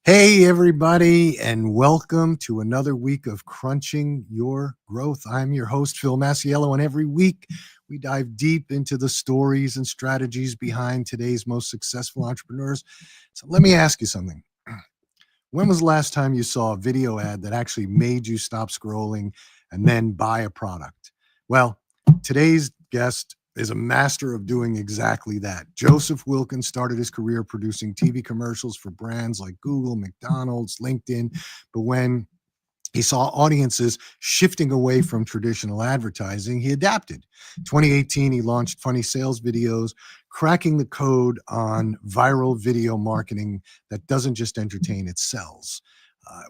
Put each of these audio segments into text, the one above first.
Hey, everybody, and welcome to another week of Crunching Your Growth. I'm your host, Phil Masiello, and every week we dive deep into the stories and strategies behind today's most successful entrepreneurs. So let me ask you something. When was the last time you saw a video ad that actually made you stop scrolling and then buy a product? Well, today's guest is a master of doing exactly that. Joseph Wilkins started his career producing TV commercials for brands like Google, McDonald's, LinkedIn. But when he saw audiences shifting away from traditional advertising, he adapted. 2018, he launched Funny Sales Videos, cracking the code on viral video marketing that doesn't just entertain, it sells.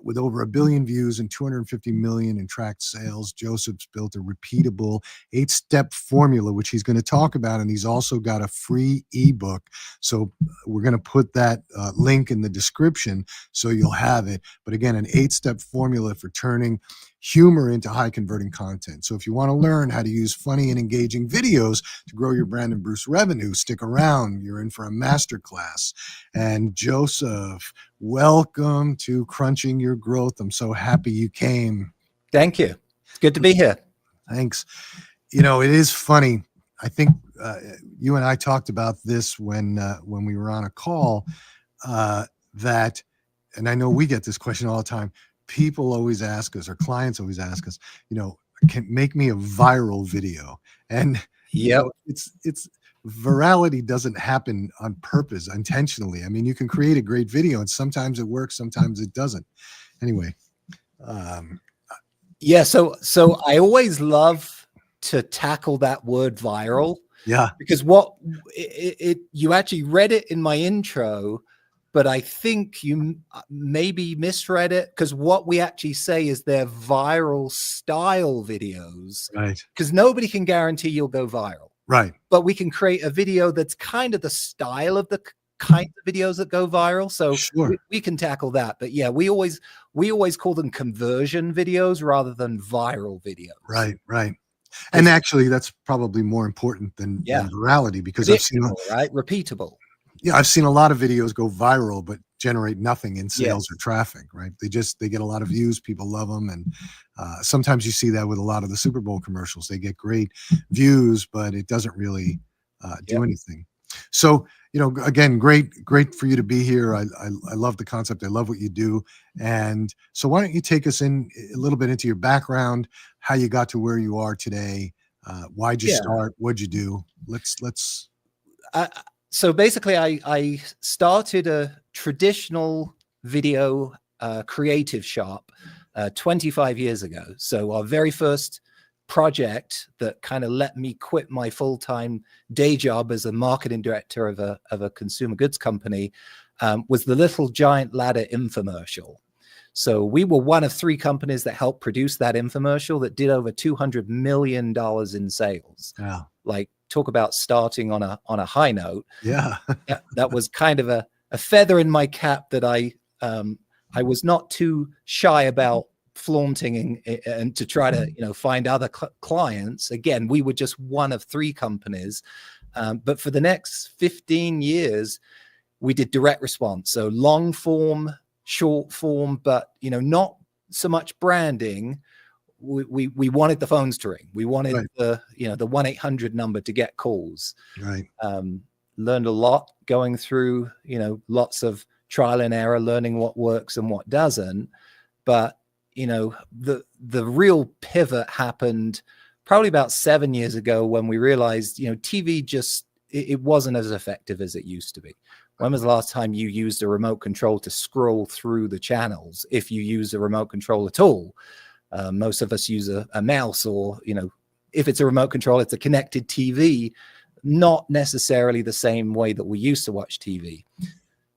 With over 1 billion views and 250 million in tracked sales, Joseph's built a repeatable 8-step formula, which he's going to talk about. And he's also got a free ebook. So we're going to put that link in the description so you'll have it. But again, an 8-step formula for turning humor into high converting content. So if you want to learn how to use funny and engaging videos to grow your brand and boost revenue, stick around. You're in for a masterclass. And Joseph, welcome to Crunching Your Growth. I'm so happy you came. Thank you. It's good to be here. Thanks. You know, it is funny. I think you and I talked about this when we were on a call, that, and I know we get this question all the time. People always ask us, or clients always ask us, can make me a viral video. And it's virality doesn't happen on purpose, intentionally. I mean, you can create a great video and sometimes it works, sometimes it doesn't. Anyway. So I always love to tackle that word viral. Yeah. Because you actually read it in my intro, but I think you maybe misread it, because what we actually say is they're viral style videos. Right. Because nobody can guarantee you'll go viral. Right. But we can create a video that's kind of the style of the kind of videos that go viral. So sure. we can tackle that. But yeah, we always call them conversion videos rather than viral videos. Right. Right. And actually, that's probably more important than virality, because I've seen repeatable. Yeah, I've seen a lot of videos go viral but generate nothing in sales or traffic. Right? They get a lot of views. People love them, and sometimes you see that with a lot of the Super Bowl commercials. They get great views, but it doesn't really do anything. So, again, great for you to be here. I love the concept. I love what you do. And so why don't you take us in a little bit into your background, how you got to where you are today, why'd you start, what'd you do? Let's. So basically, I started a traditional video creative shop 25 years ago. So our very first project that kind of let me quit my full-time day job as a marketing director of a consumer goods company was the Little Giant Ladder infomercial. So we were one of 3 companies that helped produce that infomercial that did over $200 million in sales. Wow. Like, talk about starting on a high note. Yeah. That was kind of a feather in my cap that I was not too shy about flaunting and to try to find other clients. Again, we were just one of 3 companies, but for the next 15 years we did direct response, so long form, short form, but not so much branding. We wanted the phones to ring. We wanted the 1-800 number to get calls. Right. Learned a lot going through lots of trial and error, learning what works and what doesn't. But the real pivot happened probably about 7 years ago, when we realized TV just it wasn't as effective as it used to be. When was the last time you used a remote control to scroll through the channels, if you use a remote control at all? Most of us use a mouse, or if it's a remote control, it's a connected TV, not necessarily the same way that we used to watch TV.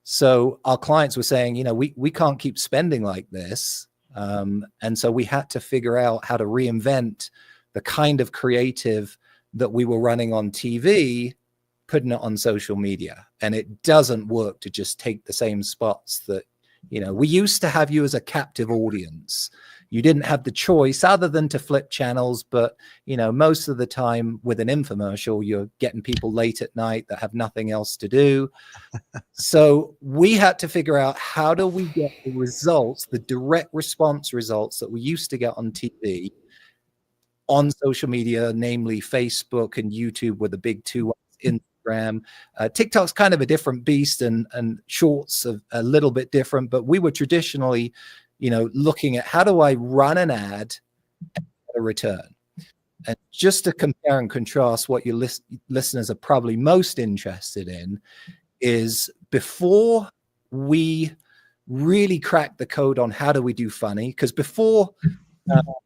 So our clients were saying, we can't keep spending like this. And so we had to figure out how to reinvent the kind of creative that we were running on TV, putting it on social media. And it doesn't work to just take the same spots that, we used to have you as a captive audience. You didn't have the choice other than to flip channels. But, you know, most of the time with an infomercial, you're getting people late at night that have nothing else to do. So we had to figure out, how do we get the results, the direct response results that we used to get on TV, on social media, namely Facebook and YouTube were the big two, Instagram. TikTok's kind of a different beast, and Shorts are a little bit different, but we were traditionally, you know, looking at how do I run an ad and get a return? And just to compare and contrast, what your listeners are probably most interested in is, before we really cracked the code on how do we do funny, because before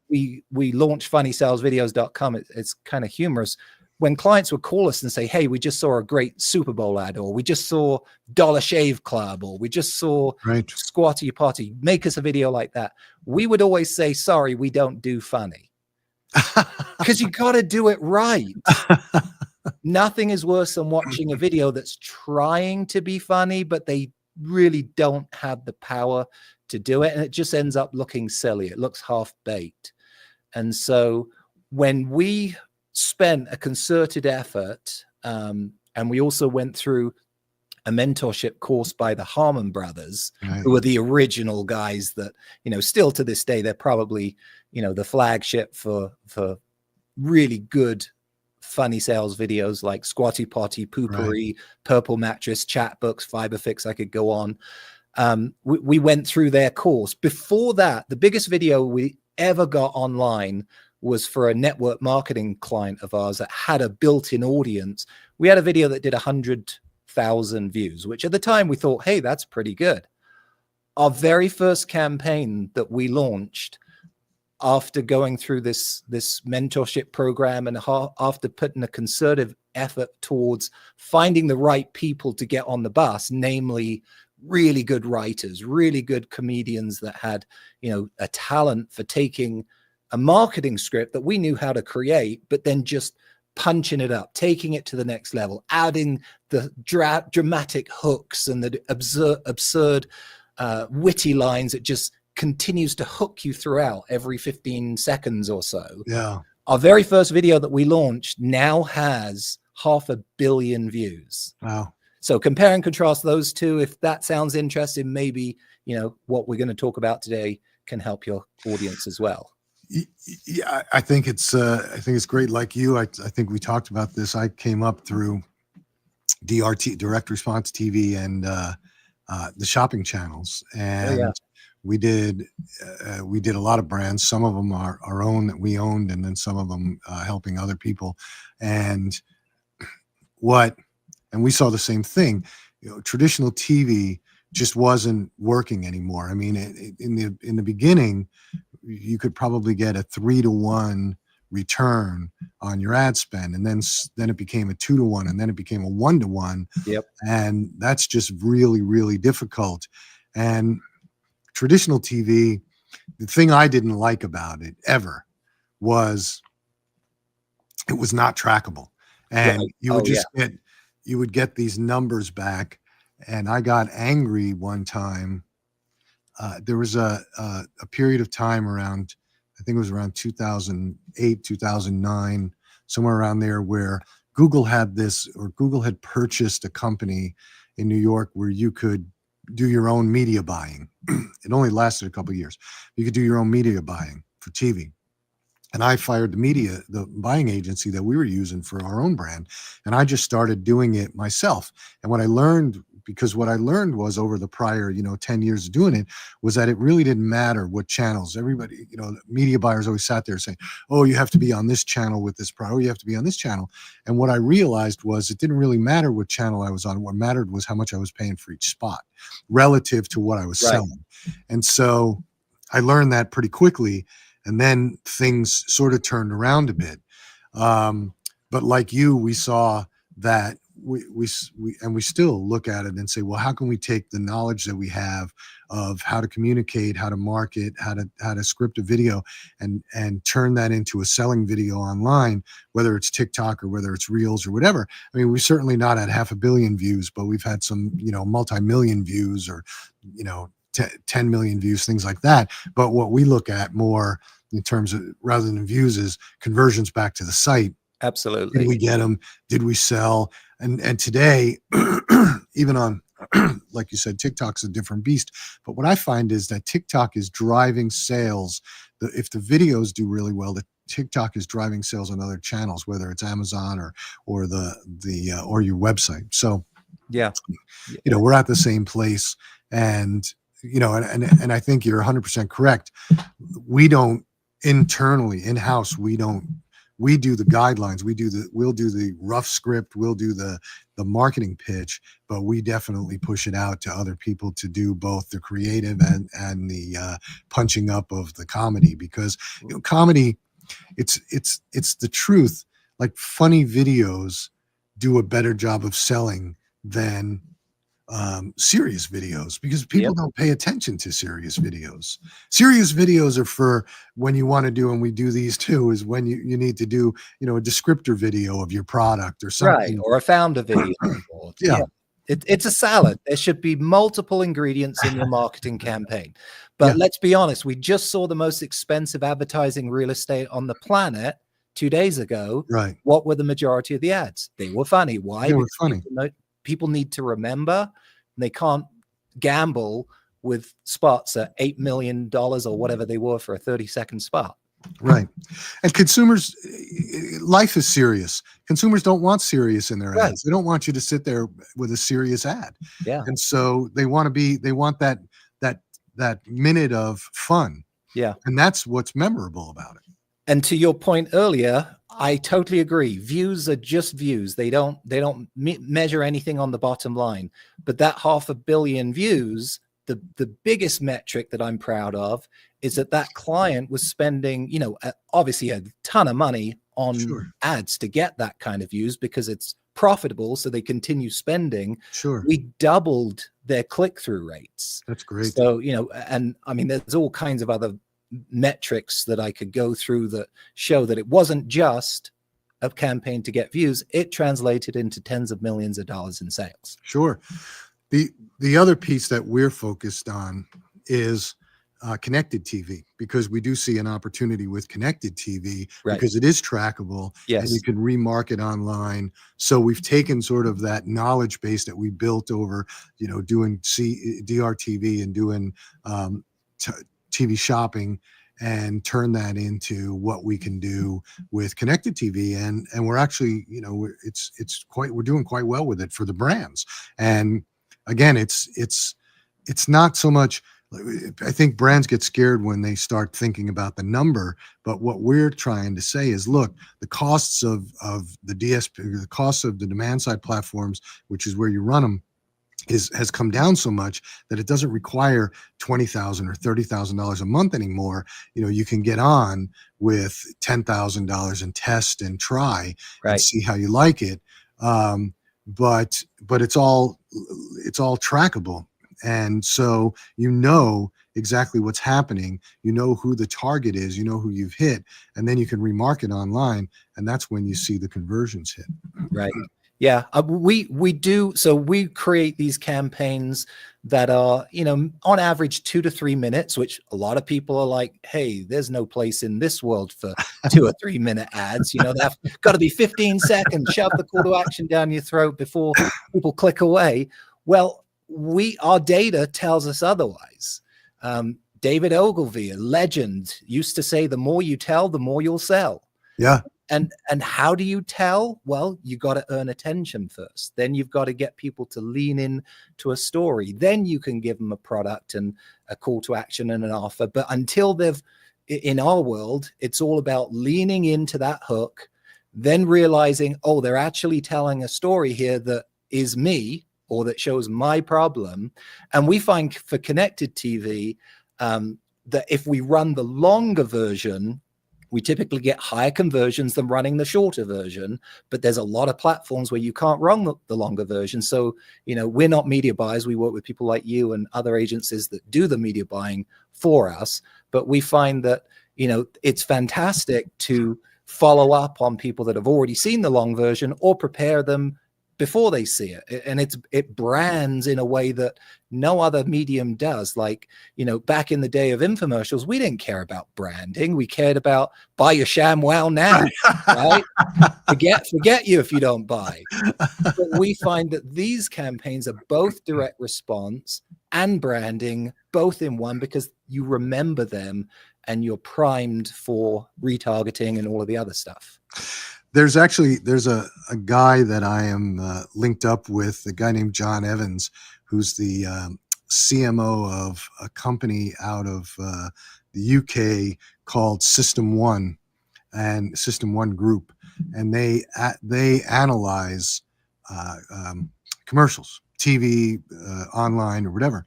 we launched funnysalesvideos.com, it's kind of humorous when clients would call us and say, hey, we just saw a great Super Bowl ad, or we just saw Dollar Shave Club, or we just saw Squatty Potty, make us a video like that. We would always say, sorry, we don't do funny. Because you got to do it right. Nothing is worse than watching a video that's trying to be funny, but they really don't have the power to do it, and it just ends up looking silly. It looks half-baked. And so when we spent a concerted effort, and we also went through a mentorship course by the Harmon brothers, who are the original guys that, you know, still to this day, they're probably, you know, the flagship for really good funny sales videos like Squatty Potty, Poopery, Purple Mattress, Chat Books, Fiberfix. I could go on. We went through their course. Before that, the biggest video we ever got online was for a network marketing client of ours that had a built-in audience. We had a video that did 100,000 views, which at the time we thought, hey, that's pretty good. Our very first campaign that we launched, after going through this mentorship program, and after putting a concerted effort towards finding the right people to get on the bus, namely really good writers, really good comedians that had, you know, a talent for taking a marketing script that we knew how to create, but then just punching it up, taking it to the next level, adding the dramatic hooks and the absurd witty lines that just continues to hook you throughout every 15 seconds or so. Yeah. Our very first video that we launched now has 500 million views. Wow. So compare and contrast those two. If that sounds interesting, maybe, you know, what we're going to talk about today can help your audience as well. Yeah, I think it's great. Like you, I think we talked about this. I came up through DRT, direct response TV, and the shopping channels, and we did a lot of brands. Some of them are our own that we owned, and then some of them helping other people. And we saw the same thing. You know, traditional TV just wasn't working anymore. I mean, in the beginning, you could probably get a 3-to-1 return on your ad spend, and then it became a 2-to-1, and then it became a 1-to-1. Yep. And that's just really, really difficult. And traditional TV, the thing I didn't like about it ever was it was not trackable, and you would get these numbers back. And I got angry one time. There was a period of time around, I think it was around 2008, 2009, somewhere around there, where Google had purchased a company in New York where you could do your own media buying. It only lasted a couple of years. You could do your own media buying for TV. And I fired the buying agency that we were using for our own brand. And I just started doing it myself. And what I learned was over the prior, 10 years of doing it, was that it really didn't matter what channels. Everybody, media buyers always sat there saying, oh, you have to be on this channel with this product. Oh, you have to be on this channel. And what I realized was it didn't really matter what channel I was on. What mattered was how much I was paying for each spot relative to what I was selling. And so I learned that pretty quickly. And then things sort of turned around a bit. But like you, we saw that we still look at it and say, well, how can we take the knowledge that we have of how to communicate, how to market, how to script a video, and turn that into a selling video online, whether it's TikTok or whether it's Reels or whatever. I mean, we're certainly not at 500 million views, but we've had some, multi-million views, or, 10 million views, things like that. But what we look at more in terms of, rather than views, is conversions back to the site. Absolutely. Did we get them? Did we sell? And today, even on, like you said, TikTok's a different beast. But what I find is that TikTok is driving sales. If the videos do really well, the TikTok is driving sales on other channels, whether it's Amazon or or your website. So Yeah. we're at the same place, and and I think you're 100% correct. We don't internally in-house, we do the guidelines, we'll do the rough script, we'll do the marketing pitch, but we definitely push it out to other people to do both the creative and the punching up of the comedy, because comedy, it's the truth. Like, funny videos do a better job of selling than serious videos, because people don't pay attention to serious videos. Serious videos are for when you want to do, and we do these too, is when you need to do, a descriptor video of your product or something. Right, or a founder video. Yeah. It's a salad. There should be multiple ingredients in your marketing campaign. But let's be honest, we just saw the most expensive advertising real estate on the planet 2 days ago. Right. What were the majority of the ads? They were funny. Why? They were funny. People need to remember, they can't gamble with spots at $8 million or whatever they were for a 30-second spot. Right. And consumers, life is serious. Consumers don't want serious in their ads. They don't want you to sit there with a serious ad. Yeah. And so they want that minute of fun. Yeah. And that's what's memorable about it. And to your point earlier, I totally agree. Views are just views. They don't measure anything on the bottom line. But that 500 million views, the biggest metric that I'm proud of is that client was spending, obviously a ton of money on ads to get that kind of views, because it's profitable. So they continue spending. Sure. We doubled their click-through rates. That's great. So, and I mean, there's all kinds of other metrics that I could go through that show that it wasn't just a campaign to get views. It translated into tens of millions of dollars in sales. Sure. The other piece that we're focused on is connected TV, because we do see an opportunity with connected TV, because it is trackable. Yes. And you can remarket online. So we've taken sort of that knowledge base that we built over, doing DRTV and doing TV shopping, and turn that into what we can do with connected TV. And we're actually, we're doing quite well with it for the brands. And again, it's not so much, I think brands get scared when they start thinking about the number, but what we're trying to say is, look, the costs of the DSP, the costs of the demand side platforms, which is where you run them, has come down so much that it doesn't require $20,000 or $30,000 a month anymore. You can get on with $10,000 and test and try and see how you like it. But it's all trackable. And so exactly what's happening, who the target is, who you've hit, and then you can remarket online, and that's when you see the conversions hit. Right. Yeah, we do. So we create these campaigns that are, on average 2 to 3 minutes, which a lot of people are like, hey, there's no place in this world for 2 or 3 minute ads. They've got to be 15 seconds, shove the call to action down your throat before people click away. Well, our data tells us otherwise. David Ogilvy, a legend, used to say, the more you tell, the more you'll sell. Yeah. And how do you tell? Well, you got to earn attention first. Then you've got to get people to lean in to a story. Then you can give them a product and a call to action and an offer. But until in our world, it's all about leaning into that hook, then realizing, oh, they're actually telling a story here that is me, or that shows my problem. And we find for connected TV that if we run the longer version, we typically get higher conversions than running the shorter version, but there's a lot of platforms where you can't run the longer version. So, we're not media buyers. We work with people like you and other agencies that do the media buying for us. But we find that, it's fantastic to follow up on people that have already seen the long version, or prepare them before they see it. And it brands in a way that no other medium does. Like, you know, back in the day of infomercials, we didn't care about branding. We cared about buy your ShamWow now, right? Forget you if you don't buy. But we find that these campaigns are both direct response and branding, both in one, because you remember them and you're primed for retargeting and all of the other stuff. There's a guy that I am linked up with, a guy named John Evans, who's the CMO of a company out of the UK called System One and System One Group, and they analyze commercials, TV, online, or whatever,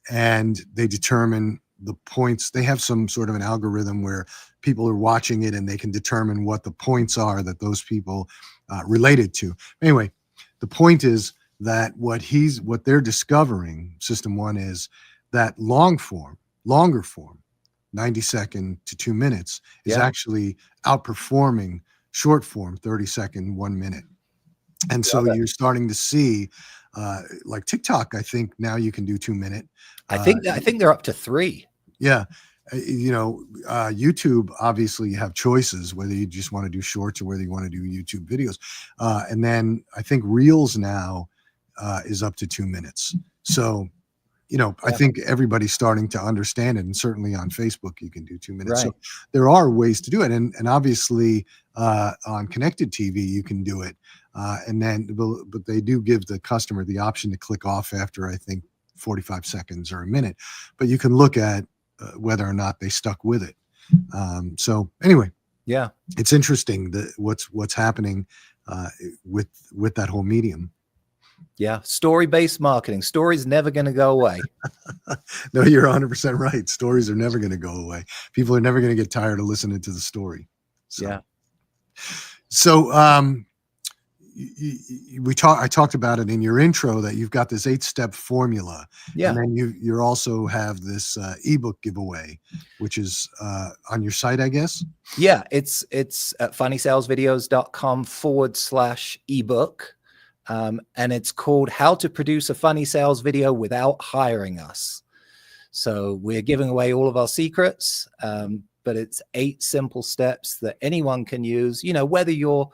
and they determine the points. They have some sort of an algorithm where people are watching it and they can determine what the points are that those people related to. Anyway, the point is that what they're discovering, System One, is that longer form, 90 second to 2 minutes, is actually outperforming short form, 30 second, 1 minute. And so you're starting to see, like TikTok, I think now you can do 2 minute. I think they're up to 3. Yeah. You know, YouTube, obviously you have choices, whether you just want to do shorts or whether you want to do YouTube videos. And then I think Reels now is up to 2 minutes. So, you know, I think everybody's starting to understand it. And certainly on Facebook, you can do 2 minutes. Right. So there are ways to do it. And obviously on connected TV, you can do it. And then, but they do give the customer the option to click off after, I think, 45 seconds or a minute. But you can look at whether or not they stuck with it. So anyway, yeah, it's interesting that what's happening with that whole medium. Yeah, story-based marketing. Stories never going to go away. No, you're 100% right. Stories are never going to go away. People are never going to get tired of listening to the story. So, yeah. So I talked about it in your intro that you've got this 8-step formula. Yeah. And then you also have this ebook giveaway, which is on your site, I guess. Yeah, it's at funnysalesvideos.com/ebook. And it's called How to Produce a Funny Sales Video Without Hiring Us. So we're giving away all of our secrets, but it's 8 simple steps that anyone can use, you know, whether you're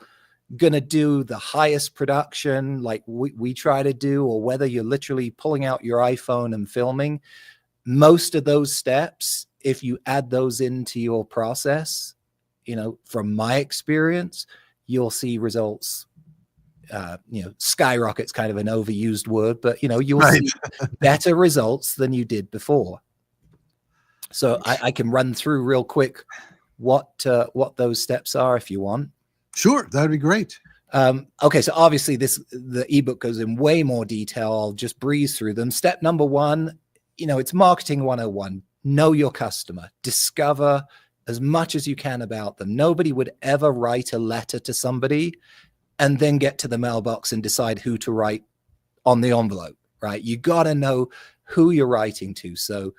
going to do the highest production like we try to do, or whether you're literally pulling out your iPhone and filming. Most of those steps, if you add those into your process, you know, from my experience, you'll see results. You know, skyrocket's kind of an overused word, but you know, you'll see better results than you did before. So I can run through real quick what those steps are if you want. Sure, that'd be great. Okay, so obviously the ebook goes in way more detail. I'll just breeze through them. Step number 1, you know, it's marketing 101. Know your customer. Discover as much as you can about them. Nobody would ever write a letter to somebody and then get to the mailbox and decide who to write on the envelope, right? You got to know who you're writing to. So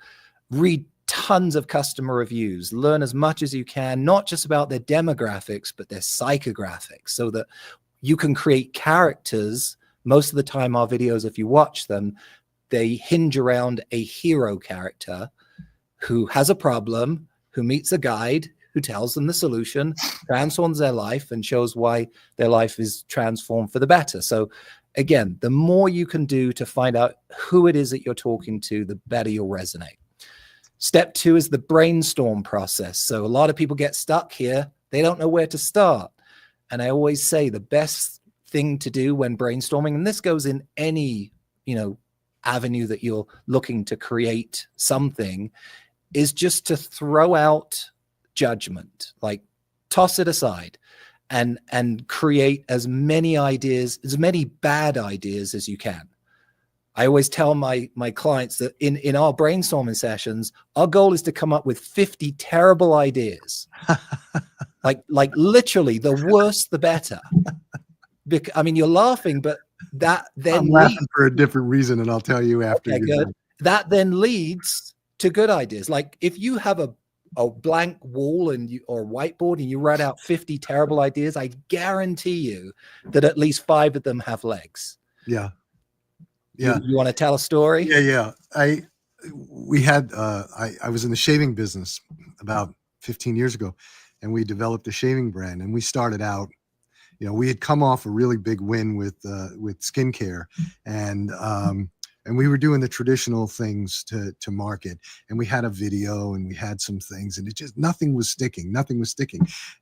read tons of customer reviews, learn as much as you can, not just about their demographics, but their psychographics, so that you can create characters. Most of the time, our videos, if you watch them, they hinge around a hero character who has a problem, who meets a guide, who tells them the solution, transforms their life, and shows why their life is transformed for the better. So again, the more you can do to find out who it is that you're talking to, the better you'll resonate. Step 2 is the brainstorm process. So a lot of people get stuck here. They don't know where to start. And I always say the best thing to do when brainstorming, and this goes in any, you know, avenue that you're looking to create something, is just to throw out judgment, like toss it aside and create as many ideas, as many bad ideas as you can. I always tell my clients that in our brainstorming sessions, our goal is to come up with 50 terrible ideas. like literally the worse, the better. I mean, you're laughing, but that then I'm laughing for a different reason, and I'll tell you after. Okay, good. That then leads to good ideas. Like if you have a a blank wall or whiteboard and you write out 50 terrible ideas, I guarantee you that at least 5 of them have legs. Yeah. Yeah. You want to tell a story? Yeah. I was in the shaving business about 15 years ago, and we developed a shaving brand, and we started out, we had come off a really big win with skincare, and we were doing the traditional things to market, and we had a video and we had some things, and nothing was sticking.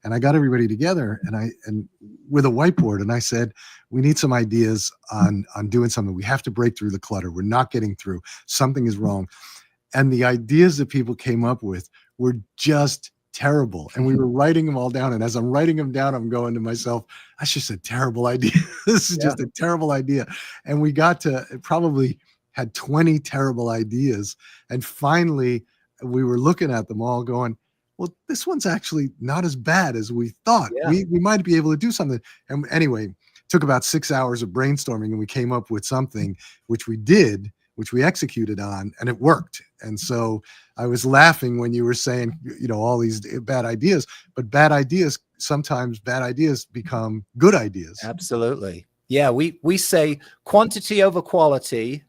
And I got everybody together and with a whiteboard, and I said, we need some ideas on doing something. We have to break through the clutter. We're not getting through. Something is wrong. And the ideas that people came up with were just terrible. And we were writing them all down. And as I'm writing them down, I'm going to myself, that's just a terrible idea. This is just a terrible idea. And we got to probably had 20 terrible ideas. And finally, we were looking at them all going, well, this one's actually not as bad as we thought. Yeah. We might be able to do something. And anyway, it took about 6 hours of brainstorming, and we came up with something, which we executed on, and it worked. And so I was laughing when you were saying, all these bad ideas, but sometimes bad ideas become good ideas. Absolutely. Yeah. We say quantity over quality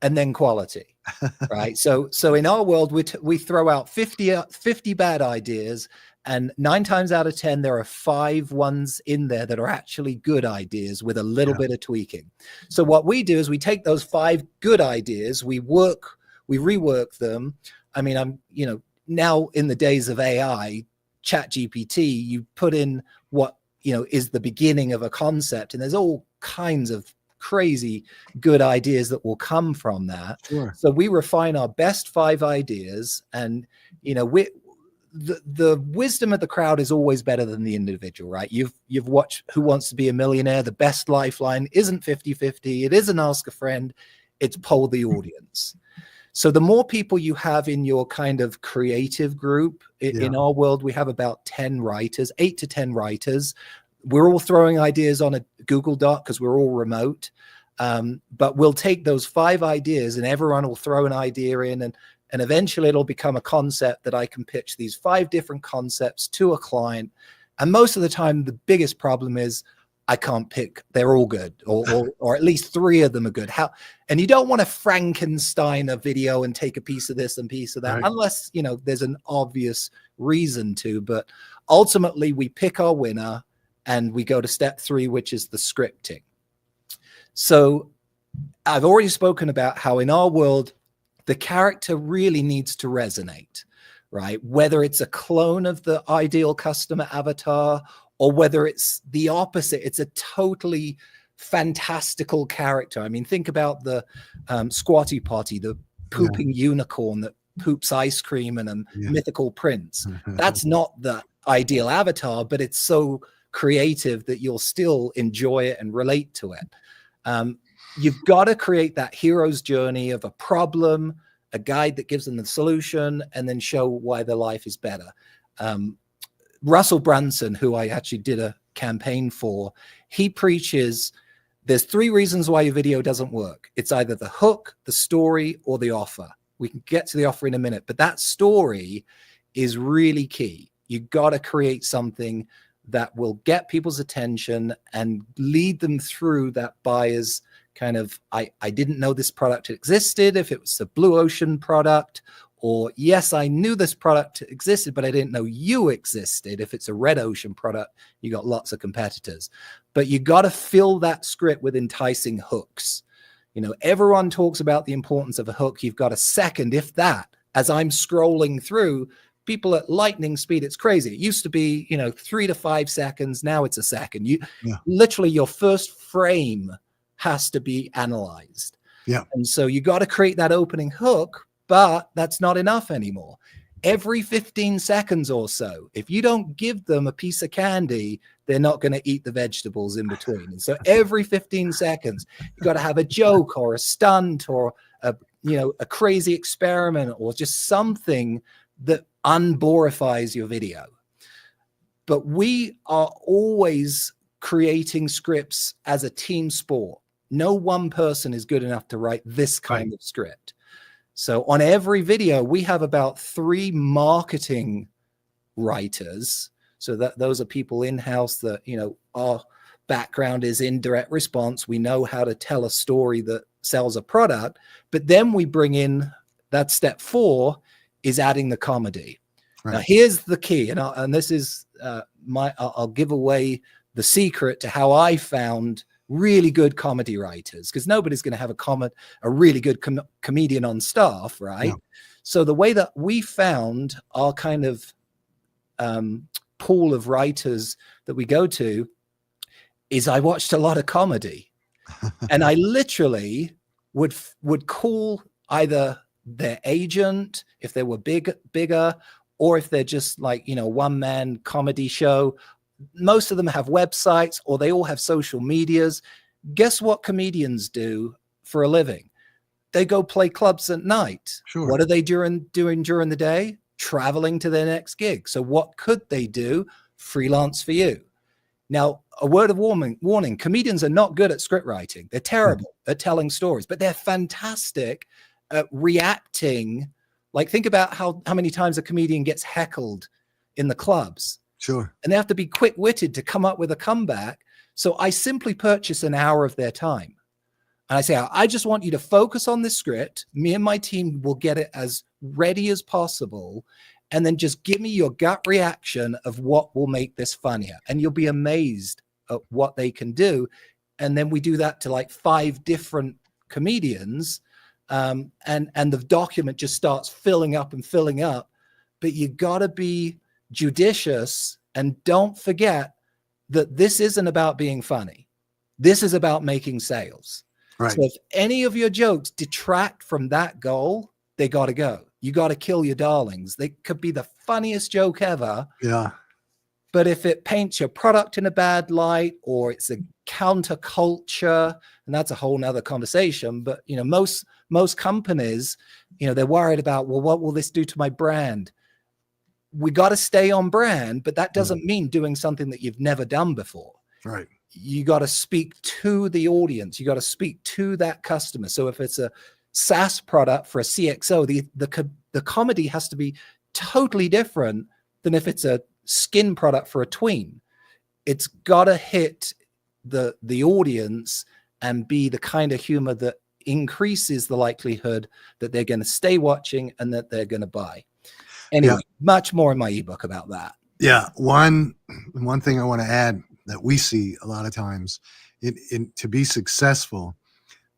and then quality, right? So in our world, we throw out 50 bad ideas, and 9 times out of 10, there are 5 ones in there that are actually good ideas with a little bit of tweaking. So what we do is we take those 5 good ideas, we rework them. I mean, I'm, now in the days of AI, ChatGPT, you put in what, is the beginning of a concept, and there's all kinds of crazy good ideas that will come from that. Sure. So we refine our best 5 ideas, and, the wisdom of the crowd is always better than the individual, right? You've watched Who Wants to Be a Millionaire. The best lifeline isn't 50-50. It isn't ask a friend. It's poll the audience. So the more people you have in your kind of creative group, in our world, we have about 10 writers, 8 to 10 writers. We're all throwing ideas on a Google Doc because we're all remote. But we'll take those 5 ideas and everyone will throw an idea in, and eventually it'll become a concept that I can pitch these 5 different concepts to a client. And most of the time, the biggest problem is I can't pick. They're all good, or at least 3 of them are good. And you don't want to Frankenstein a video and take a piece of this and piece of that, unless, there's an obvious reason to. But ultimately, we pick our winner and we go to step 3, which is the scripting. So I've already spoken about how in our world, the character really needs to resonate, right? Whether it's a clone of the ideal customer avatar or whether it's the opposite, it's a totally fantastical character. I mean, think about the Squatty Potty, the pooping unicorn that poops ice cream and a mythical prince. That's not the ideal avatar, but it's so creative that you'll still enjoy it and relate to it. You've got to create that hero's journey of a problem, a guide that gives them the solution, and then show why their life is better. Russell Brunson, who I actually did a campaign for, he preaches there's 3 reasons why your video doesn't work. It's either the hook, the story, or the offer. We can get to the offer in a minute, but that story is really key. You got to create something that will get people's attention and lead them through that buyer's kind of, I didn't know this product existed, if it was a blue ocean product, or yes, I knew this product existed, but I didn't know you existed. If it's a red ocean product, you got lots of competitors. But you got to fill that script with enticing hooks. Everyone talks about the importance of a hook. You've got a second, if that, as I'm scrolling through, people at lightning speed, it's crazy. It used to be, 3 to 5 seconds. Now it's a second. Literally your first frame has to be analyzed. Yeah. And so you got to create that opening hook, but that's not enough anymore. Every 15 seconds or so, if you don't give them a piece of candy, they're not going to eat the vegetables in between. And so every 15 seconds, you got to have a joke or a stunt or a crazy experiment or just something that unborifies your video. But we are always creating scripts as a team sport. No one person is good enough to write this kind of script. So on every video, we have about 3 marketing writers. So that those are people in-house that, you know, our background is in direct response. We know how to tell a story that sells a product, but then we bring in that step 4 is adding the comedy. Right. Now here's the key. And this is I'll give away the secret to how I found really good comedy writers, because nobody's going to have a really good comedian on staff, right? No. So the way that we found our kind of pool of writers that we go to is I watched a lot of comedy, and I literally would call either their agent if they were bigger, or if they're just like, you know, one-man comedy show. Most of them have websites, or they all have social medias. Guess what comedians do for a living? They go play clubs at night. Sure. What are they doing during the day? Traveling to their next gig. So what could they do? Freelance for you. Now, a word of warning, comedians are not good at script writing. They're terrible at telling stories, but they're fantastic at reacting. Like, think about how many times a comedian gets heckled in the clubs. Sure. And they have to be quick-witted to come up with a comeback. So I simply purchase an hour of their time. And I say, I just want you to focus on this script. Me and my team will get it as ready as possible. And then just give me your gut reaction of what will make this funnier. And you'll be amazed at what they can do. And then we do that to like 5 different comedians. And the document just starts filling up and filling up. But you got to be judicious, and don't forget that this isn't about being funny. This is about making sales. Right. So if any of your jokes detract from that goal, they got to go. You got to kill your darlings. They could be the funniest joke ever. Yeah. But if it paints your product in a bad light, or it's a counterculture, and that's a whole nother conversation. But, you know, most companies, you know, they're worried about, well, what will this do to my brand? We got to stay on brand, but that doesn't mean doing something that you've never done before. Right. You got to speak to the audience. You got to speak to that customer. So if it's a SaaS product for a CXO, the comedy has to be totally different than if it's a skin product for a tween. It's got to hit the audience and be the kind of humor that increases the likelihood that they're going to stay watching and that they're going to buy. Anyway, much more in my ebook about that. Yeah. One thing I want to add that we see a lot of times to be successful,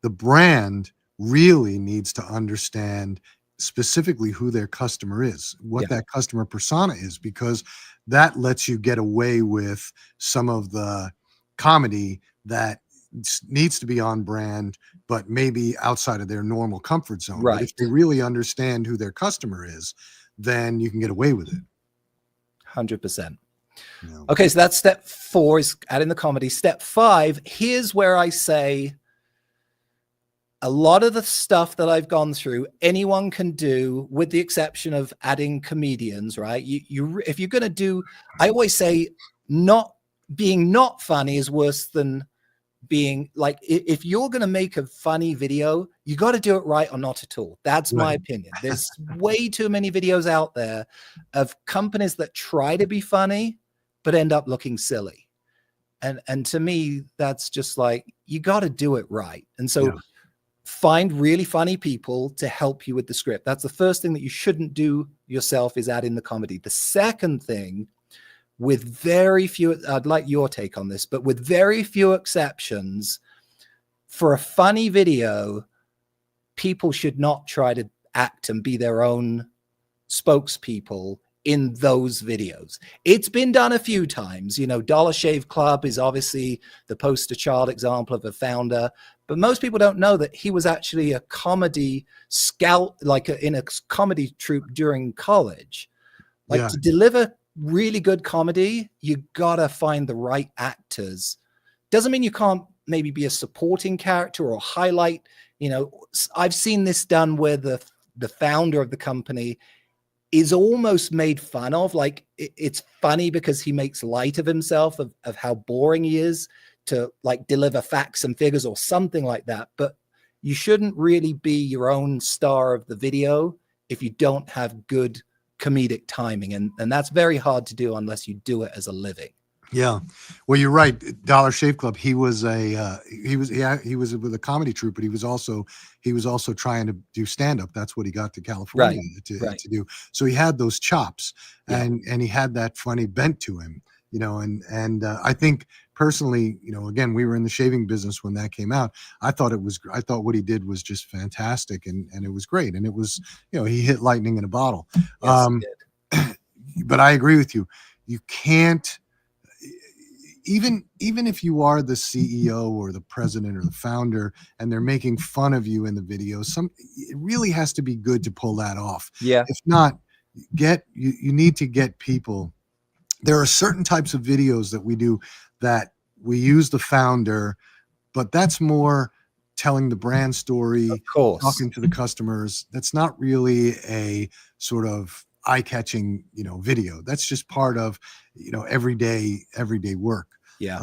the brand really needs to understand specifically who their customer is, what that customer persona is, because that lets you get away with some of the comedy that needs to be on brand, but maybe outside of their normal comfort zone. Right. But if they really understand who their customer is, then you can get away with it. 100%. Yeah. Okay, so that's step 4, is adding the comedy. Step 5, here's where I say a lot of the stuff that I've gone through, anyone can do, with the exception of adding comedians, right? If you're going to do, I always say being not funny is worse than being like, if you're going to make a funny video, you got to do it right or not at all. That's my opinion. There's way too many videos out there of companies that try to be funny, but end up looking silly. And to me, that's just like, you got to do it right. And so find really funny people to help you with the script. That's the first thing that you shouldn't do yourself, is add in the comedy. The second thing, with very few, I'd like your take on this, but with very few exceptions, for a funny video, people should not try to act and be their own spokespeople in those videos. It's been done a few times. You know, Dollar Shave Club is obviously the poster child example of a founder, but most people don't know that he was actually a comedy scout, in a comedy troupe during college. To deliver really good comedy, you gotta find the right actors. Doesn't mean you can't maybe be a supporting character or highlight. You know, I've seen this done where the founder of the company is almost made fun of. Like, it's funny because he makes light of himself, of how boring he is to like deliver facts and figures or something like that. But you shouldn't really be your own star of the video if you don't have good comedic timing. And that's very hard to do unless you do it as a living. Yeah. Well, you're right. Dollar Shave Club. He was he was with a comedy troupe, but he was also trying to do stand up. That's what he got to California to do. So he had those chops, and he had that funny bent to him, you know, and I think personally, you know, again, we were in the shaving business when that came out. I thought what he did was just fantastic, and it was great. And it was, you know, he hit lightning in a bottle. Yes, he did. But I agree with you. You can't, even if you are the CEO or the president or the founder and they're making fun of you in the video, it really has to be good to pull that off. Yeah. If not, you need to get people. There are certain types of videos that we do that we use the founder, but that's more telling the brand story, of course, talking to the customers. That's not really a sort of eye-catching, you know, video. That's just part of, you know, everyday work. Yeah.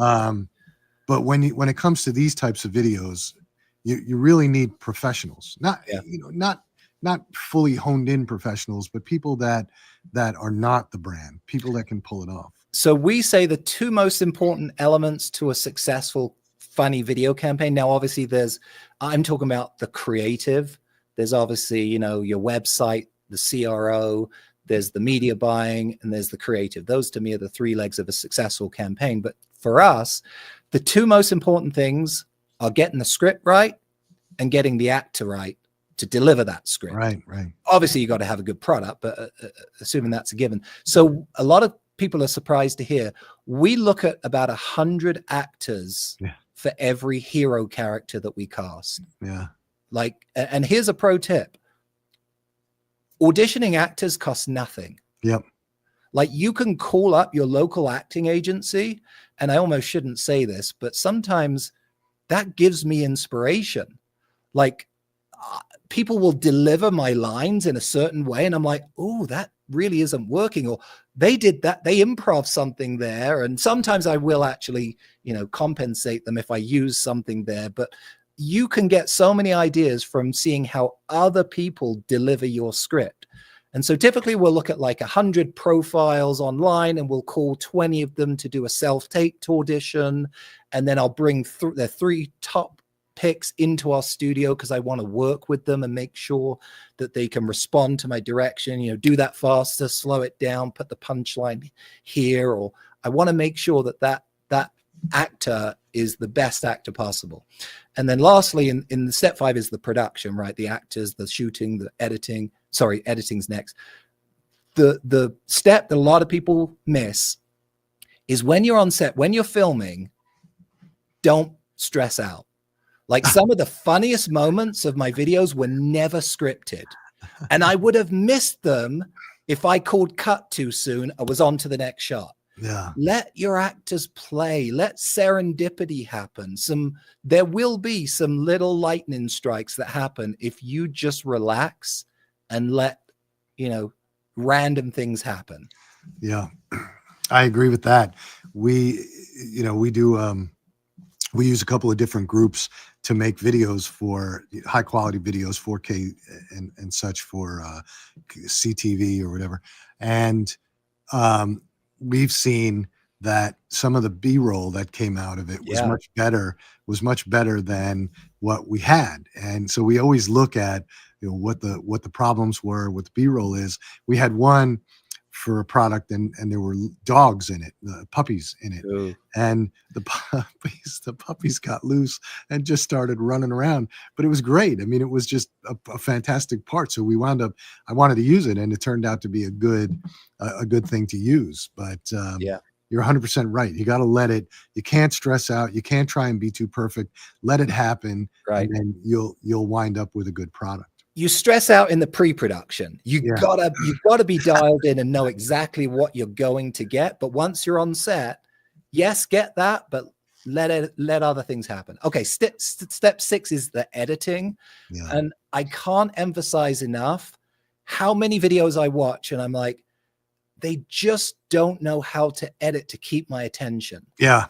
But when it comes to these types of videos, you really need professionals, not fully honed in professionals, but people that are not the brand, people that can pull it off. So we say the two most important elements to a successful, funny video campaign. Now, obviously I'm talking about the creative. There's obviously, you know, your website, the CRO, there's the media buying, and there's the creative. Those to me are the three legs of a successful campaign. But for us, the two most important things are getting the script right and getting the actor right to deliver that script. Right. Obviously, you got to have a good product, but assuming that's a given. So a lot of people are surprised to hear we look at about 100 actors for every hero character that we cast. Yeah. Like, and here's a pro tip. Auditioning actors costs nothing. Yep. Like, you can call up your local acting agency, and I almost shouldn't say this, but sometimes that gives me inspiration. Like, people will deliver my lines in a certain way, and I'm like, oh, that really isn't working. Or they did that, they improv something there. And sometimes I will actually, you know, compensate them if I use something there. But you can get so many ideas from seeing how other people deliver your script. And so typically we'll look at like 100 profiles online, and we'll call 20 of them to do a self-taped audition. And then I'll bring the 3 top picks into our studio because I want to work with them and make sure that they can respond to my direction, you know, do that faster, slow it down, put the punchline here. Or I want to make sure that actor is the best actor possible. And then lastly, in the step 5 is the production, right? The actors, the shooting, the editing. Sorry, editing's next. The step that a lot of people miss is when you're on set, when you're filming, don't stress out. Like, some of the funniest moments of my videos were never scripted, and I would have missed them if I called cut too soon. I was on to the next shot. Yeah. Let your actors play. Let serendipity happen. There will be some little lightning strikes that happen if you just relax and let, you know, random things happen. Yeah, I agree with that. We use a couple of different groups to make videos for high quality videos, 4K and such, for CTV or whatever. And we've seen that some of the B-roll that came out of it was much better than what we had. And so we always look at, you know, what the problems were, what the B-roll is. We had one for a product, and there were dogs in it, puppies in it. Ooh. And the puppies got loose and just started running around. But it was great. I mean, it was just a fantastic part. So I wanted to use it, and it turned out to be a good thing to use. But you're 100% right. You got to let it. You can't stress out. You can't try and be too perfect. Let it happen, right? And then you'll wind up with a good product. You stress out in the pre-production. You gotta be dialed in and know exactly what you're going to get. But once you're on set, yes, get that, but let other things happen. Okay, step 6 is the editing. Yeah. And I can't emphasize enough how many videos I watch, and I'm like, they just don't know how to edit to keep my attention. Yeah.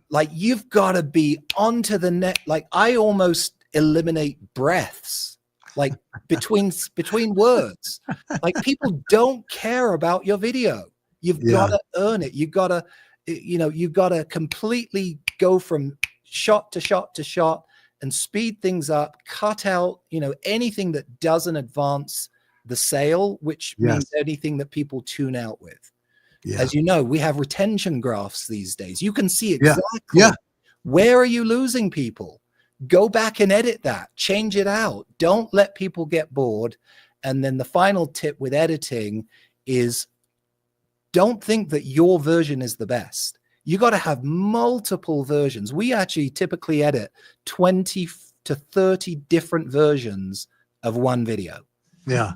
Like, you've got to be onto the net. Like, I almost eliminate breaths, like between words. Like, people don't care about your video. You've got to earn it. You've got to completely go from shot to shot to shot and speed things up, cut out, anything that doesn't advance the sale, which means anything that people tune out with. As you know, we have retention graphs these days. You can see exactly where are you losing people. Go back and edit that, change it out. Don't let people get bored. And then the final tip with editing is, don't think that your version is the best. You got to have multiple versions. We actually typically edit 20 to 30 different versions of one video. Yeah.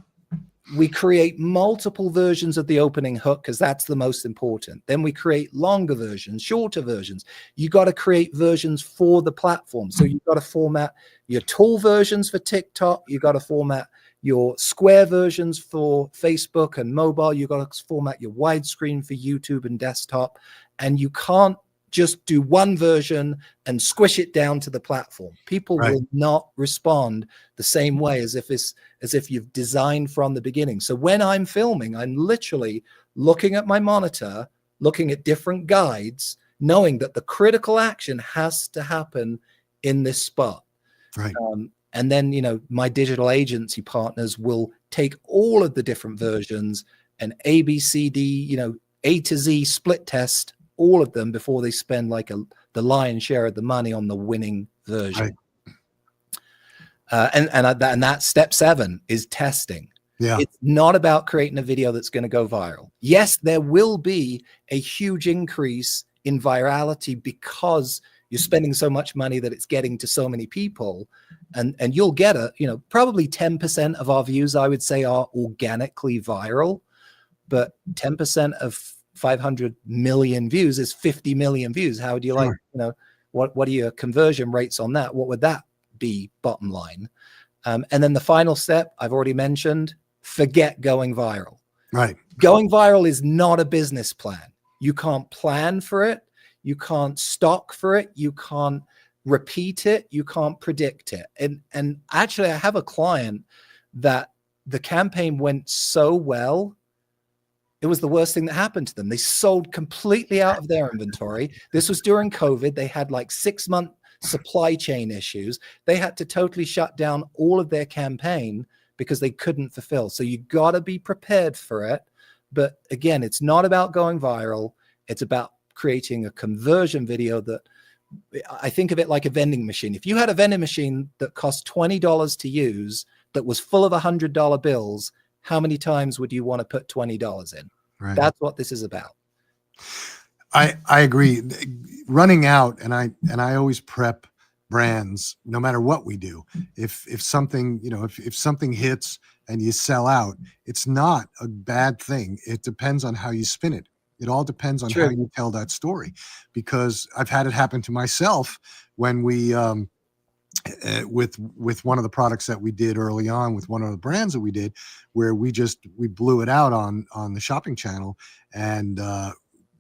We create multiple versions of the opening hook because that's the most important. Then we create longer versions, shorter versions. You got to create versions for the platform. So you've got to format your tool versions for TikTok. You got to format your square versions for Facebook and mobile. You got to format your widescreen for YouTube and desktop. And you can't just do one version and squish it down to the platform. People will not respond the same way as if you've designed from the beginning. So when I'm filming, I'm literally looking at my monitor, looking at different guides, knowing that the critical action has to happen in this spot. Right. And then, my digital agency partners will take all of the different versions and A, B, C, D, A to Z split test all of them before they spend the lion's share of the money on the winning version. Right. And that step 7 is testing. Yeah. It's not about creating a video that's going to go viral. Yes, there will be a huge increase in virality because you're spending so much money that it's getting to so many people, and you'll get probably 10% of our views, I would say, are organically viral, but 10% of 500 million views is 50 million views. How do you like, what are your conversion rates on that? What would that be, bottom line? And then the final step I've already mentioned, forget going viral. Right. Going viral is not a business plan. You can't plan for it. You can't stock for it. You can't repeat it. You can't predict it. And actually, I have a client that the campaign went so well, it was the worst thing that happened to them. They sold completely out of their inventory. This was during COVID. They had 6-month supply chain issues. They had to totally shut down all of their campaign because they couldn't fulfill. So you got to be prepared for it. But again, it's not about going viral. It's about creating a conversion video that, I think of it like a vending machine. If you had a vending machine that cost $20 to use, that was full of $100 bills, how many times would you want to put $20 in? Right. That's what this is about. I agree. Running out, and I always prep brands, no matter what we do. If something, if something hits and you sell out, it's not a bad thing. It depends on how you spin it. It all depends on how you tell that story, because I've had it happen to myself when we, with one of the products that we did early on with one of the brands that we did, where we blew it out on the shopping channel, and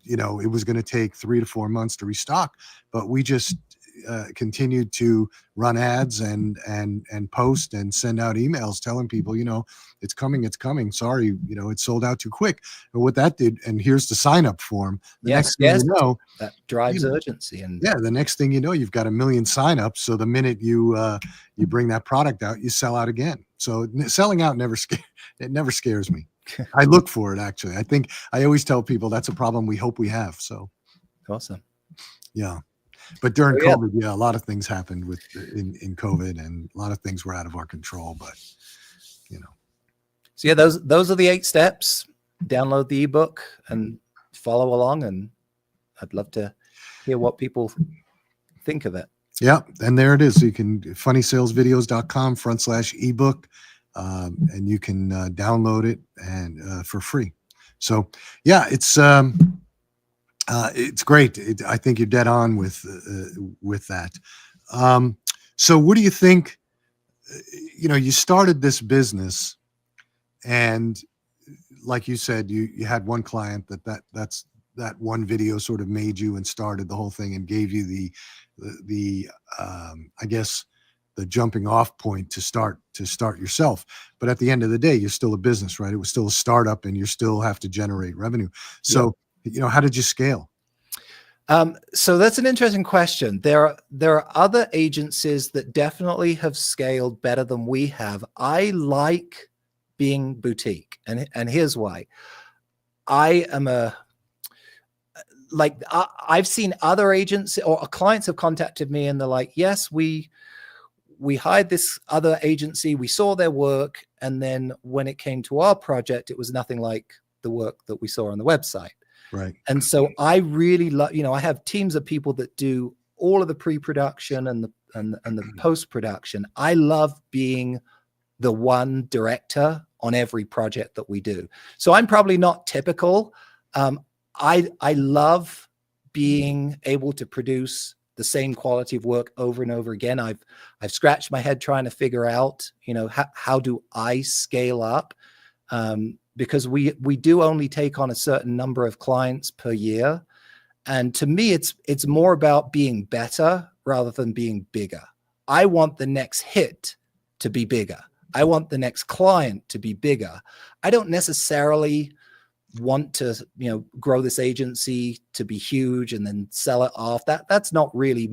it was going to take 3 to 4 months to restock, but we just continued to run ads and post and send out emails telling people, it's coming. Sorry, it's sold out too quick. But what that did, and here's the sign up form. Next thing you know, that drives urgency. And the next thing you know, you've got 1 million signups. So the minute you bring that product out, you sell out again. So selling out never scares me. I look for it, actually. I think I always tell people that's a problem we hope we have. So awesome. Yeah. But during COVID, a lot of things happened in COVID, and a lot of things were out of our control, but So those are the 8 steps. Download the ebook and follow along, and I'd love to hear what people think of it. Yeah. And there it is. So you can funnysalesvideos.com/ebook, and you can download it and for free. So it's great. I think you're dead on with that. So what do you think? You started this business, and like you said, you had one client that's that one video sort of made you and started the whole thing and gave you the I guess jumping off point to start yourself. But at the end of the day, you're still a business, right? It was still a startup, and you still have to generate revenue. So, how did you scale? So that's an interesting question. There are other agencies that definitely have scaled better than we have. I like being boutique, and here's why. I've seen other agents or clients have contacted me, and they're like, yes, we hired this other agency, we saw their work, and then when it came to our project, it was nothing like the work that we saw on the website. Right. And so I really love, I have teams of people that do all of the pre-production and the post-production. I love being the one director on every project that we do. So I'm probably not typical. I love being able to produce the same quality of work over and over again. I've scratched my head trying to figure out, how do I scale up? Because we do only take on a certain number of clients per year. And to me, it's more about being better rather than being bigger. I want the next hit to be bigger. I want the next client to be bigger. I don't necessarily want to, grow this agency to be huge and then sell it off. That's not really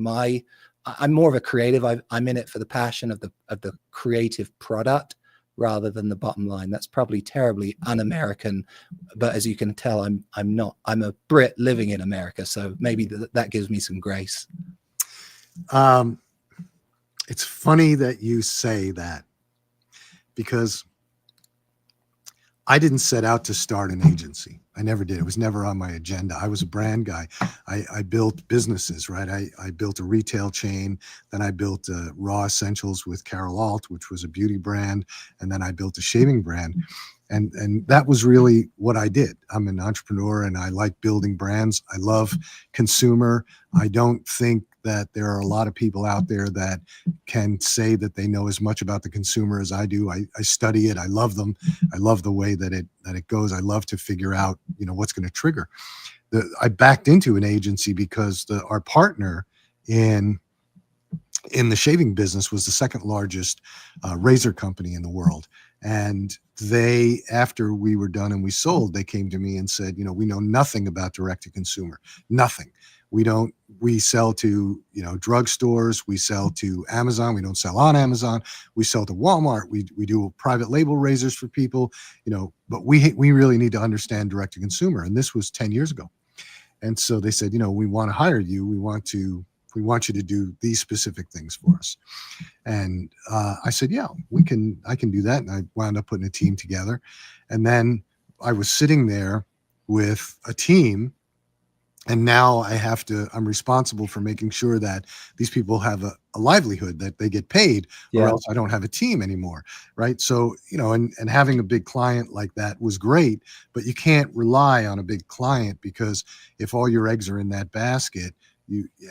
I'm more of a creative. I'm in it for the passion of the creative product rather than the bottom line. That's probably terribly un-American, but as you can tell, I'm not. I'm a Brit living in America, so maybe that gives me some grace. It's funny that you say that, because I didn't set out to start an agency. I never did. It was never on my agenda. I was a brand guy. I built businesses, right? I built a retail chain. Then I built Raw Essentials with Carol Alt, which was a beauty brand. And then I built a shaving brand. And that was really what I did. I'm an entrepreneur, and I like building brands. I love consumer. I don't think that there are a lot of people out there that can say that they know as much about the consumer as I do. I study it. I love them. I love the way that it goes. I love to figure out, what's going to trigger. I backed into an agency because our partner in the shaving business was the second largest razor company in the world. And after we were done and we sold, they came to me and said, we know nothing about direct to consumer, nothing. We sell to, drugstores, we sell to Amazon. We don't sell on Amazon. We sell to Walmart. We do private label razors for people, but we really need to understand direct to consumer. And this was 10 years ago. And so they said, we want to hire you. We want you to do these specific things for us. And I said, yeah, I can do that. And I wound up putting a team together. And then I was sitting there with a team, and now I'm responsible for making sure that these people have a livelihood, that they get paid, or else I don't have a team anymore. Right. So, and having a big client like that was great, but you can't rely on a big client, because if all your eggs are in that basket,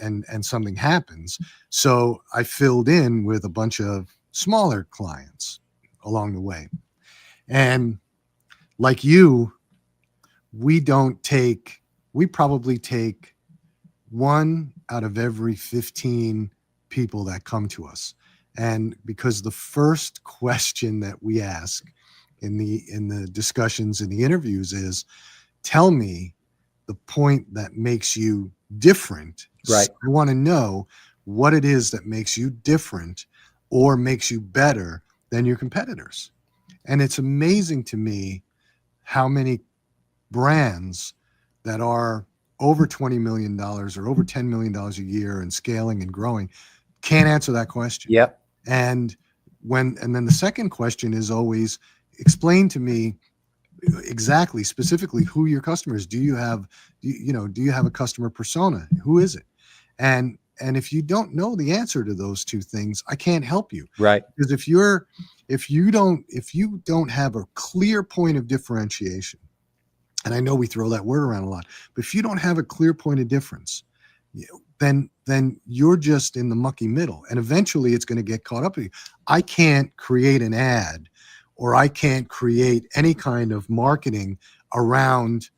and something happens. So I filled in with a bunch of smaller clients along the way. And like you, we probably take 1 out of every 15 people that come to us. And because the first question that we ask in the discussions, in the interviews, is, tell me the point that makes you different. Right. So I want to know what it is that makes you different or makes you better than your competitors. And it's amazing to me how many brands that are over $20 million or over $10 million a year and scaling and growing can't answer that question. Yep. And then the second question is always, explain to me exactly, specifically, who your customers. Do you have a customer persona? Who is it? And if you don't know the answer to those two things, I can't help you. Right. Because if you don't have a clear point of differentiation, and I know we throw that word around a lot, but if you don't have a clear point of difference, then you're just in the mucky middle, and eventually it's going to get caught up with you. I can't create an ad, or I can't create any kind of marketing around,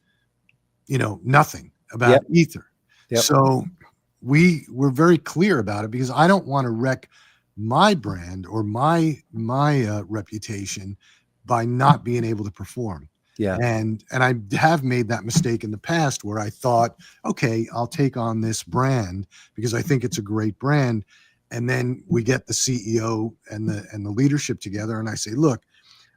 nothing about ether. Yep. So we're very clear about it, because I don't want to wreck my brand or my reputation by not being able to perform. Yeah. And I have made that mistake in the past where I thought, okay, I'll take on this brand because I think it's a great brand. And then we get the CEO and the leadership together, and I say, look,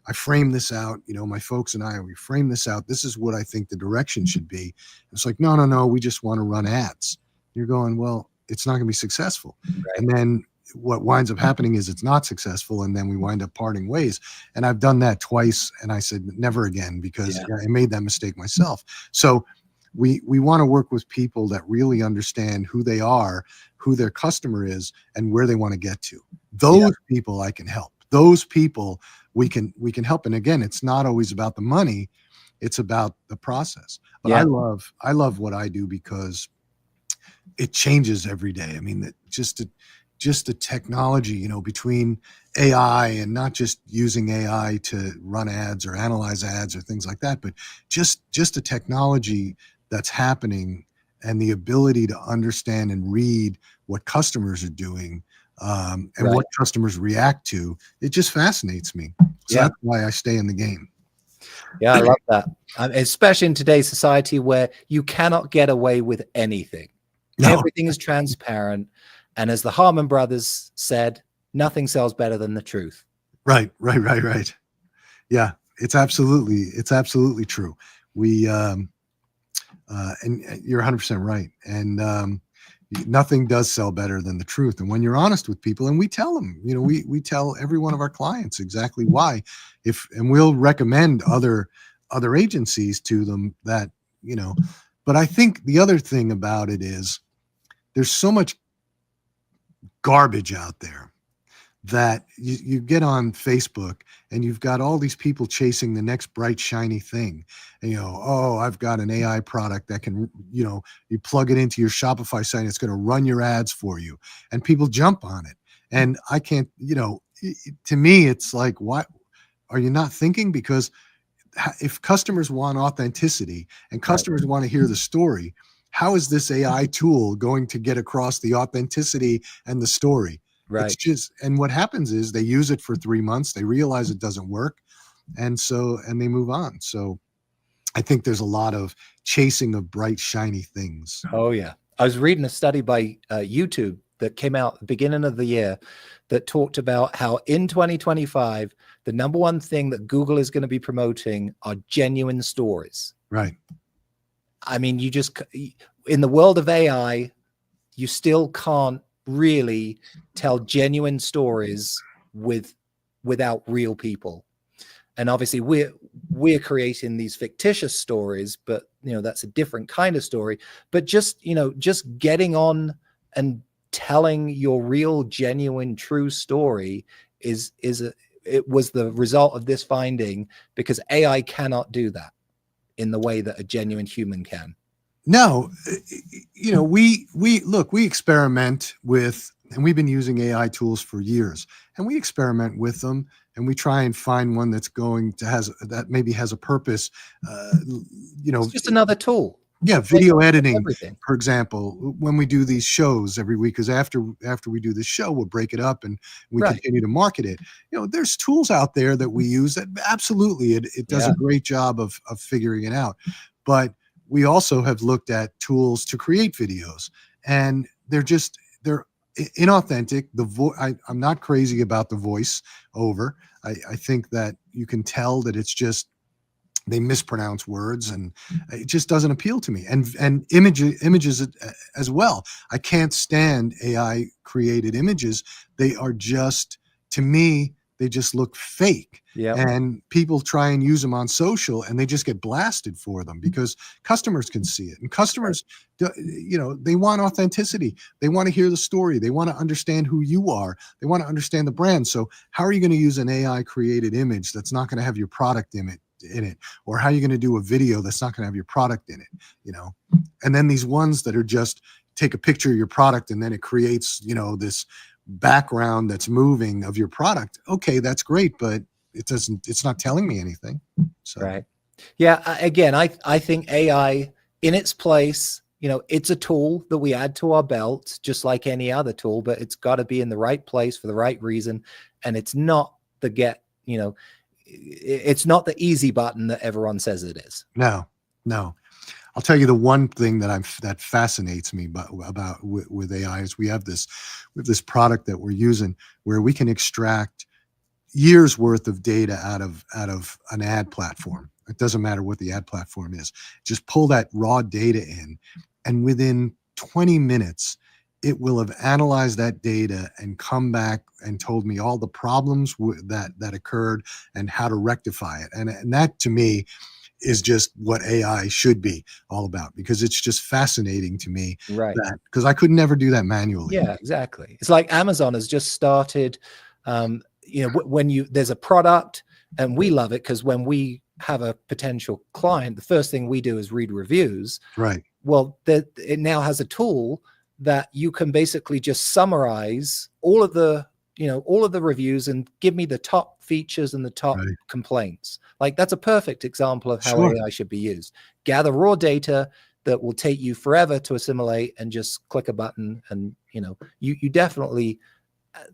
I frame this out, my folks and we frame this out. This is what I think the direction should be. It's like, no, we just want to run ads. You're going, well, it's not going to be successful. Right. And then what winds up happening is it's not successful, and then we wind up parting ways. And I've done that twice, and I said never again, because I made that mistake myself. So we want to work with people that really understand who they are, who their customer is, and where they want to get to. Those people I can help. Those people we can help. And again, it's not always about the money, it's about the process. But I love what I do because it changes every day. I mean, just the technology, between AI and not just using AI to run ads or analyze ads or things like that, but just the technology that's happening and the ability to understand and read what customers are doing, and what customers react to, it just fascinates me. So that's why I stay in the game. Yeah, I love that. Especially in today's society where you cannot get away with anything. No. Everything is transparent. And as the Harmon brothers said, nothing sells better than the truth. Right. Yeah, it's absolutely true. We, and you're 100% right. And nothing does sell better than the truth. And when you're honest with people, and we tell them, we tell every one of our clients exactly why, and we'll recommend other agencies to them that, but I think the other thing about it is there's so much garbage out there that you get on Facebook and you've got all these people chasing the next bright, shiny thing. And, oh, I've got an AI product that can, you plug it into your Shopify site, and it's going to run your ads for you. And people jump on it. And I can't, to me, it's like, what are you not thinking? Because if customers want authenticity and customers want to hear the story, how is this AI tool going to get across the authenticity and the story? Right. It's just, and what happens is they use it for 3 months, they realize it doesn't work, and they move on. So I think there's a lot of chasing of bright, shiny things. Oh yeah. I was reading a study by YouTube that came out at the beginning of the year that talked about how in 2025, the number one thing that Google is going to be promoting are genuine stories. Right. I mean, in the world of AI, you still can't really tell genuine stories without real people. And obviously we're creating these fictitious stories, but that's a different kind of story. But just getting on and telling your real, genuine, true story it was the result of this finding, because AI cannot do that in the way that a genuine human can. No, we experiment with, and we've been using AI tools for years, and we experiment with them, and we try and find one that's that maybe has a purpose. It's just another tool. Yeah, video editing, for example, when we do these shows every week, because after we do this show, we'll break it up and we continue to market it. There's tools out there that we use that absolutely it does a great job of figuring it out. But we also have looked at tools to create videos, and they're inauthentic. I'm not crazy about the voice over. I think that you can tell that it's just they mispronounce words, and it just doesn't appeal to me. And images as well. I can't stand AI created images. They are just, to me, they just look fake. Yeah. And people try and use them on social, and they just get blasted for them because customers can see it. And customers, they want authenticity. They want to hear the story. They want to understand who you are. They want to understand the brand. So how are you going to use an AI created image that's not going to have your product in it? Or how are you going to do a video that's not going to have your product in it? And then these ones that are just take a picture of your product and then it creates, this background that's moving of your product. Okay, that's great, but it's not telling me anything. So. Right. Yeah. Again, I think AI in its place you know, it's a tool that we add to our belt, just like any other tool, but it's got to be in the right place for the right reason. And it's not the it's not the easy button that everyone says it is. No, no. I'll tell you the one thing that fascinates me with AI is we have this product that we're using where we can extract years worth of data out of an ad platform. It doesn't matter what the ad platform is. Just pull that raw data in, and within 20 minutes, it will have analyzed that data and come back and told me all the problems that occurred and how to rectify it. And that to me is just what AI should be all about, because it's just fascinating to me. Right. Because I could never do that manually. Yeah, exactly. It's like Amazon has just started, you know, when there's a product, and we love it because when we have a potential client, the first thing we do is read reviews. Right. Well, it now has a tool that you can basically just summarize all of the reviews and give me the top features and the top complaints. Like, that's a perfect example of how AI should be used. Gather raw data that will take you forever to assimilate, and just click a button. And, you know,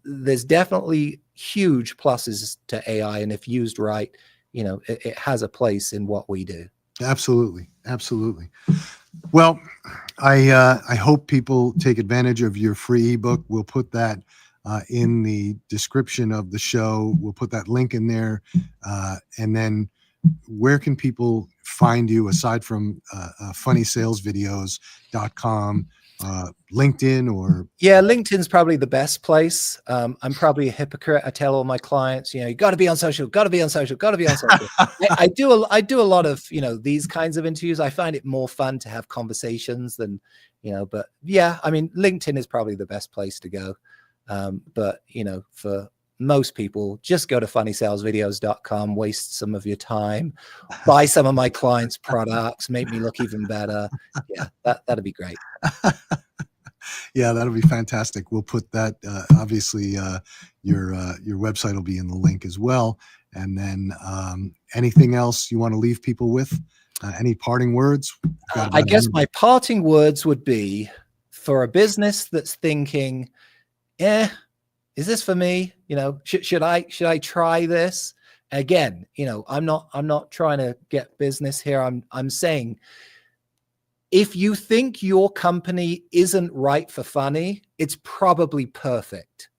there's definitely huge pluses to AI. And if used right, you know, it has a place in what we do. Absolutely. Absolutely. Well, I hope people take advantage of your free ebook. We'll put that in the description of the show. We'll put that link in there. And then where can people find you aside from funnysalesvideos.com, LinkedIn, or? Yeah, LinkedIn's probably the best place. I'm probably a hypocrite. I tell all my clients, you know, you got to be on social, got to be on social, got to be on social. I do a lot of, you know, these kinds of interviews. I find it more fun to have conversations than, you know, but yeah, I mean, LinkedIn is probably the best place to go. But, you know, for most people, just go to funnysalesvideos.com, waste some of your time, buy some of my clients' products, make me look even better. Yeah, that'd be great. Yeah, that'll be fantastic. We'll put that, obviously, your website will be in the link as well. And then anything else you want to leave people with? Any parting words? I guess my parting words would be, for a business that's thinking, is this for me? You know, should I try this? Again, you know, I'm not trying to get business here. I'm saying, if you think your company isn't right for funny, it's probably perfect.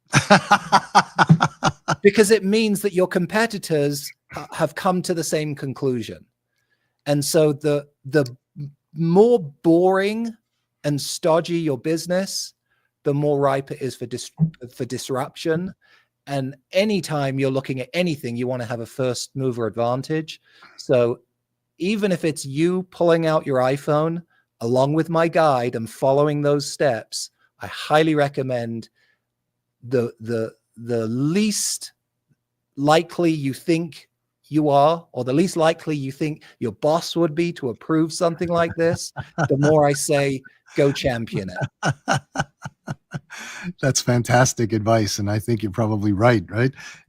Because it means that your competitors have come to the same conclusion. And so the more boring and stodgy your business, the more ripe it is for disruption. And anytime you're looking at anything, you want to have a first mover advantage. So even if it's you pulling out your iPhone along with my guide and following those steps, I highly recommend the least likely you think you are, or the least likely you think your boss would be to approve something like this, the more I say, go champion it. That's fantastic advice. And I think you're probably right.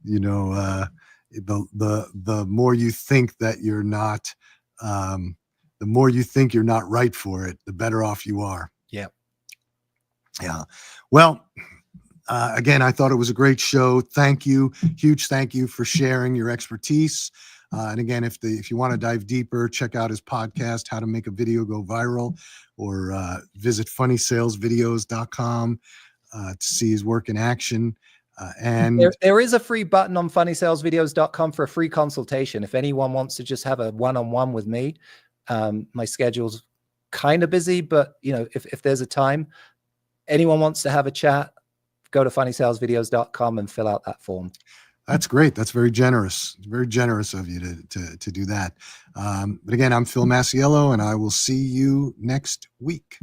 You know, the more you think that you're not, the more you think you're not right for it, the better off you are. Yeah. Yeah. Well, again, I thought it was a great show. Thank you. Huge thank you for sharing your expertise. And again, if you want to dive deeper, check out his podcast, How to Make a Video Go Viral, or visit funnysalesvideos.com to see his work in action. And there is a free button on funnysalesvideos.com for a free consultation. If anyone wants to just have a one-on-one with me, my schedule's kind of busy, but you know, if there's a time, anyone wants to have a chat, go to funnysalesvideos.com and fill out that form. That's great. That's very generous. Very generous of you to do that. But again, I'm Phil Masiello, and I will see you next week.